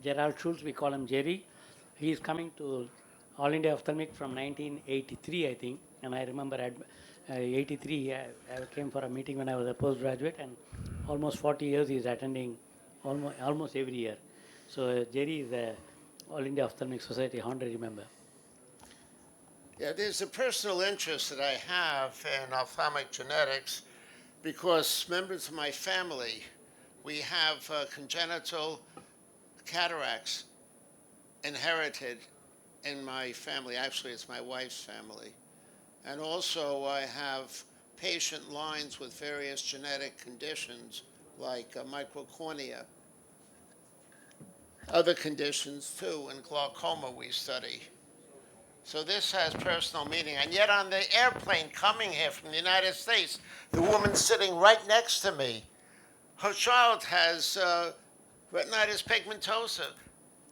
Gerald Schultz, we call him Jerry. He is coming to All India Ophthalmic from 1983, I think. And I remember at 83, I came for a meeting when I was a postgraduate, and almost 40 years he is attending almost every year. So Jerry is a All India Ophthalmic Society honorary member. Yeah, there's a personal interest that I have in ophthalmic genetics because members of my family, we have congenital cataracts inherited in my family. Actually, it's my wife's family. And also, I have patient lines with various genetic conditions like microcornea. Other conditions, too, and glaucoma we study. So this has personal meaning. And yet on the airplane coming here from the United States, the woman sitting right next to me, her child has retinitis pigmentosa.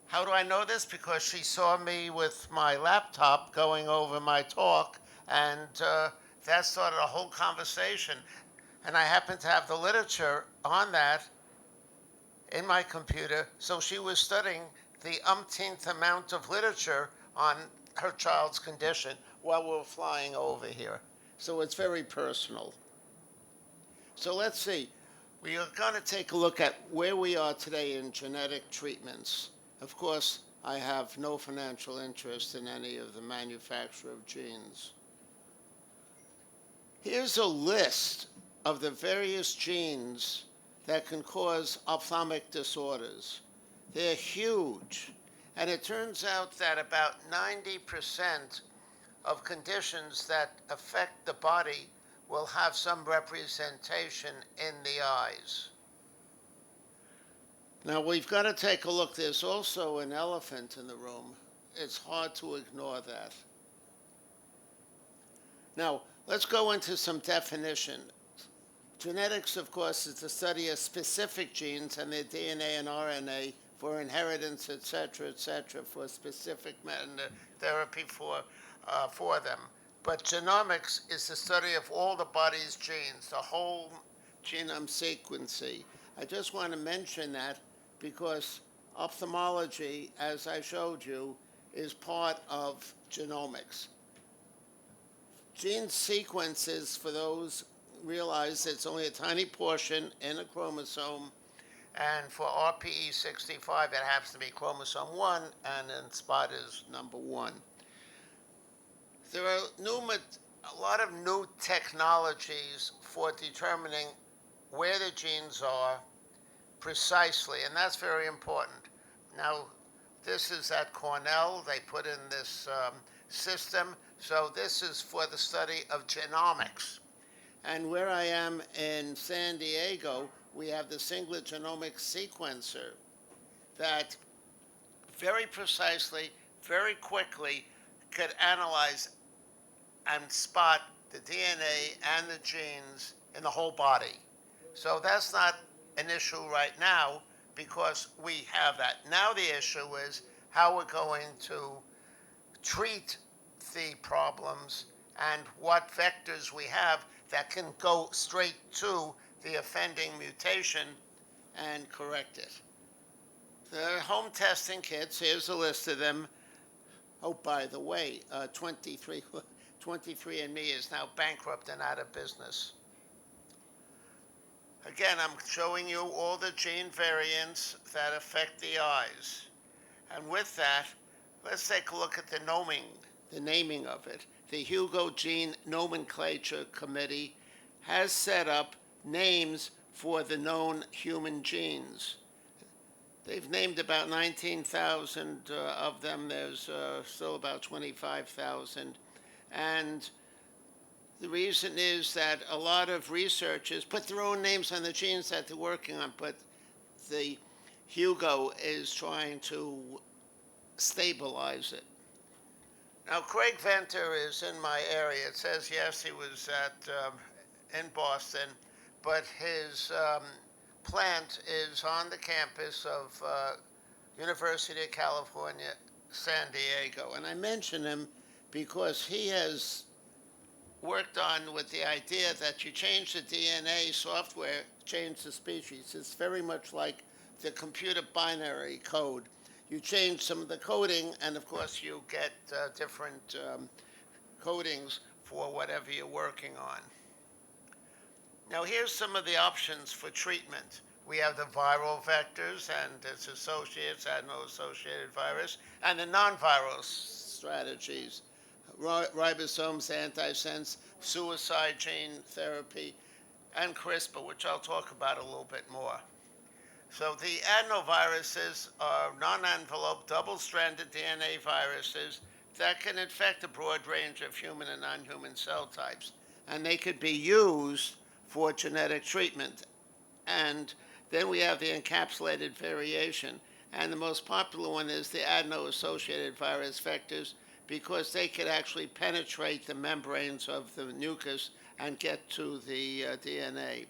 How do I know this? Because she saw me with my laptop going over my talk, and that started a whole conversation. And I happened to have the literature on that in my computer, so she was studying the umpteenth amount of literature on her child's condition while we were flying over here. So it's very personal. So let's see. We are going to take a look at where we are today in genetic treatments. Of course, I have no financial interest in any of the manufacture of genes. Here's a list of the various genes that can cause ophthalmic disorders. They're huge. And it turns out that about 90% of conditions that affect the body will have some representation in the eyes. Now, we've got to take a look. There's also an elephant in the room. It's hard to ignore that. Now, let's go into some definition. Genetics, of course, is the study of specific genes and their DNA and RNA for inheritance, et cetera, for specific therapy for them. But genomics is the study of all the body's genes, the whole genome sequencing. I just want to mention that because ophthalmology, as I showed you, is part of genomics. Gene sequences, for those realize it's only a tiny portion in a chromosome. And for RPE65, it happens to be chromosome 1, and then spot is number 1. There are a lot of new technologies for determining where the genes are precisely, and that's very important. Now, this is at Cornell. They put in this system. So this is for the study of genomics. And where I am in San Diego, we have the Singlet Genomic Sequencer that very precisely, very quickly could analyze and spot the DNA and the genes in the whole body. So that's not an issue right now because we have that. Now the issue is how we're going to treat the problems and what vectors we have that can go straight to the offending mutation and correct it. The home testing kits, here's a list of them. Oh, by the way, 23andMe is now bankrupt and out of business. Again, I'm showing you all the gene variants that affect the eyes. And with that, let's take a look at the naming of it. The Hugo Gene Nomenclature Committee has set up names for the known human genes. They've named about 19,000 of them. There's still about 25,000. And the reason is that a lot of researchers put their own names on the genes that they're working on, but the Hugo is trying to stabilize it. Now, Craig Venter is in my area. It says, yes, he was in Boston, but his plant is on the campus of University of California, San Diego. And I mention him because he has worked on with the idea that you change the DNA software, change the species. It's very much like the computer binary code. you change some of the coding, and of course you get different codings for whatever you're working on. Now here's some of the options for treatment. We have the viral vectors and its associates, adeno-associated virus, and the non-viral strategies, ribosomes, antisense, suicide gene therapy, and CRISPR, which I'll talk about a little bit more. So the adenoviruses are non-enveloped, double-stranded DNA viruses that can infect a broad range of human and non-human cell types, and they could be used for genetic treatment. And then we have the encapsulated variation, and the most popular one is the adeno-associated virus vectors, because they could actually penetrate the membranes of the nucleus and get to the DNA.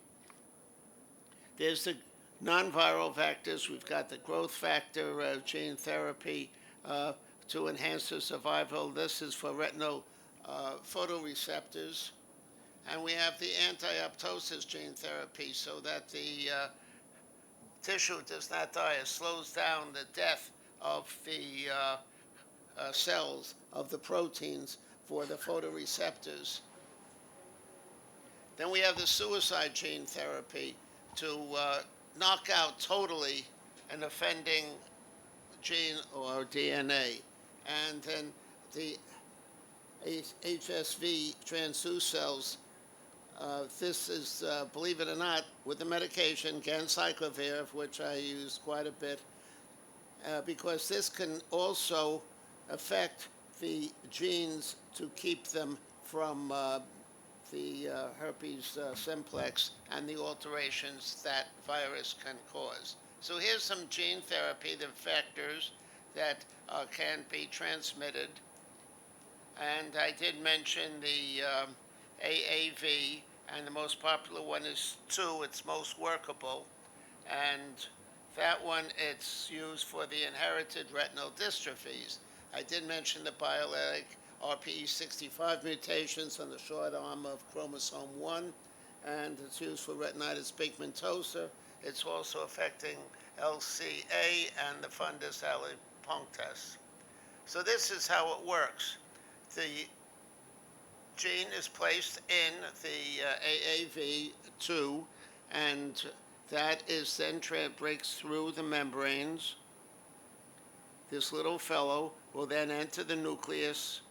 There's the non-viral vectors. We've got the growth factor gene therapy to enhance the survival. This is for retinal photoreceptors. And we have the anti-apoptosis gene therapy so that the tissue does not die. It slows down the death of the cells of the proteins for the photoreceptors. Then we have the suicide gene therapy to knock out totally an offending gene or DNA. And then the HSV transduce cells, this is, believe it or not, with the medication ganciclovir, of which I use quite a bit, because this can also affect the genes to keep them from the herpes simplex and the alterations that virus can cause. So here's some gene therapy, the vectors that can be transmitted. And I did mention the AAV, and the most popular one is 2. It's most workable. And that one, it's used for the inherited retinal dystrophies. I did mention the biallelic AIOS2025 mutations on the short arm of chromosome 1, and it's used for retinitis pigmentosa. It's also affecting LCA and the fundus allopunctus. So this is how it works. The gene is placed in the AAV2, and that is then breaks through the membranes. This little fellow will then enter the nucleus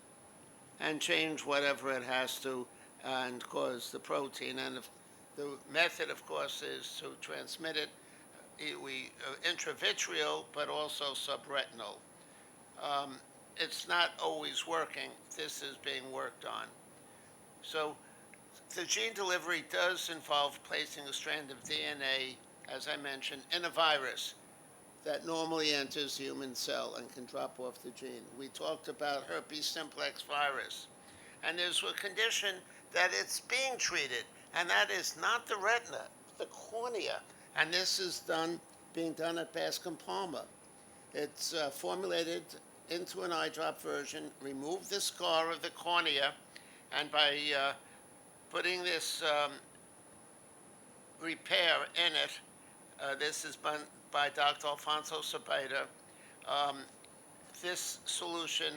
and change whatever it has to and cause the protein. And the method, of course, is to transmit it intravitreal, but also subretinal. It's not always working. This is being worked on. So the gene delivery does involve placing a strand of DNA, as I mentioned, in a virus that normally enters the human cell and can drop off the gene. We talked about herpes simplex virus. And there's a condition that it's being treated, and that is not the retina, the cornea. And this is being done at Bascom Palmer. It's formulated into an eye drop version, remove the scar of the cornea, and by putting this repair in it, this is by Dr. Alfonso Sabeda, this solution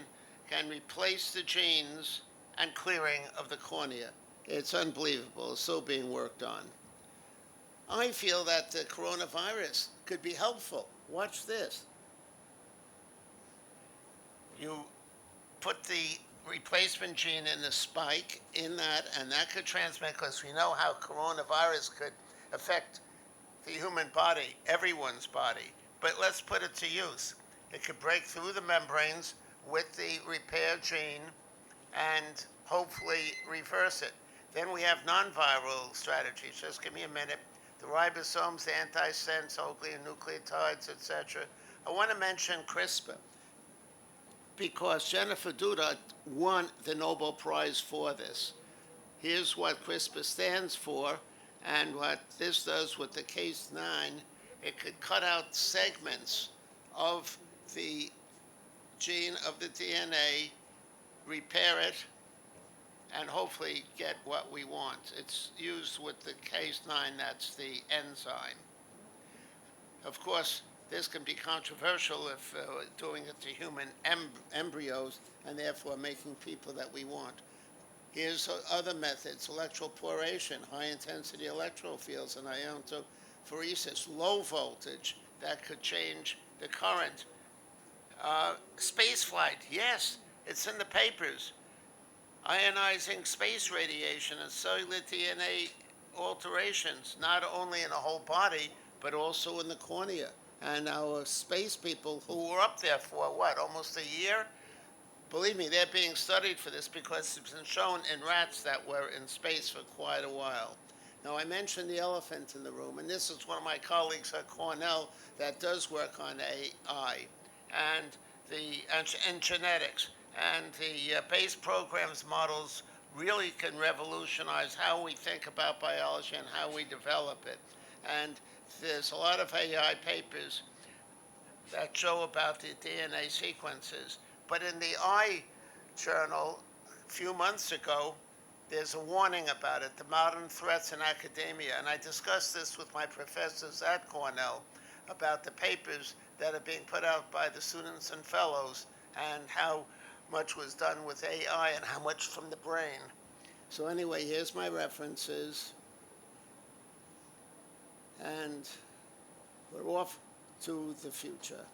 can replace the genes and clearing of the cornea. It's unbelievable. It's still being worked on. I feel that the coronavirus could be helpful. Watch this. You put the replacement gene in the spike in that, and that could transmit, because we know how coronavirus could affect the human body, everyone's body. But let's put it to use. It could break through the membranes with the repair gene and hopefully reverse it. Then we have non-viral strategies. Just give me a minute. The ribosomes, the antisense, oligonucleotides, etc. I want to mention CRISPR, because Jennifer Doudna won the Nobel Prize for this. Here's what CRISPR stands for, and what this does with the Cas9, it could cut out segments of the gene of the DNA, repair it, and hopefully get what we want. It's used with the Cas9, that's the enzyme. Of course, this can be controversial if doing it to human embryos and therefore making people that we want. Here's other methods: electroporation, high-intensity electro fields, and iontophoresis, low voltage that could change the current. Space flight, yes, it's in the papers. Ionizing space radiation and cellular DNA alterations, not only in the whole body, but also in the cornea. And our space people who were up there for what, almost a year? Believe me, they're being studied for this because it's been shown in rats that were in space for quite a while. Now, I mentioned the elephant in the room, and this is one of my colleagues at Cornell that does work on AI and and genetics. And the base programs models really can revolutionize how we think about biology and how we develop it. And there's a lot of AI papers that show about the DNA sequences. But in the Eye journal a few months ago, there's a warning about it, the modern threats in academia. And I discussed this with my professors at Cornell about the papers that are being put out by the students and fellows and how much was done with AI and how much from the brain. So anyway, here's my references. And we're off to the future.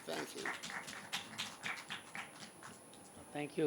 Thank you. Thank you.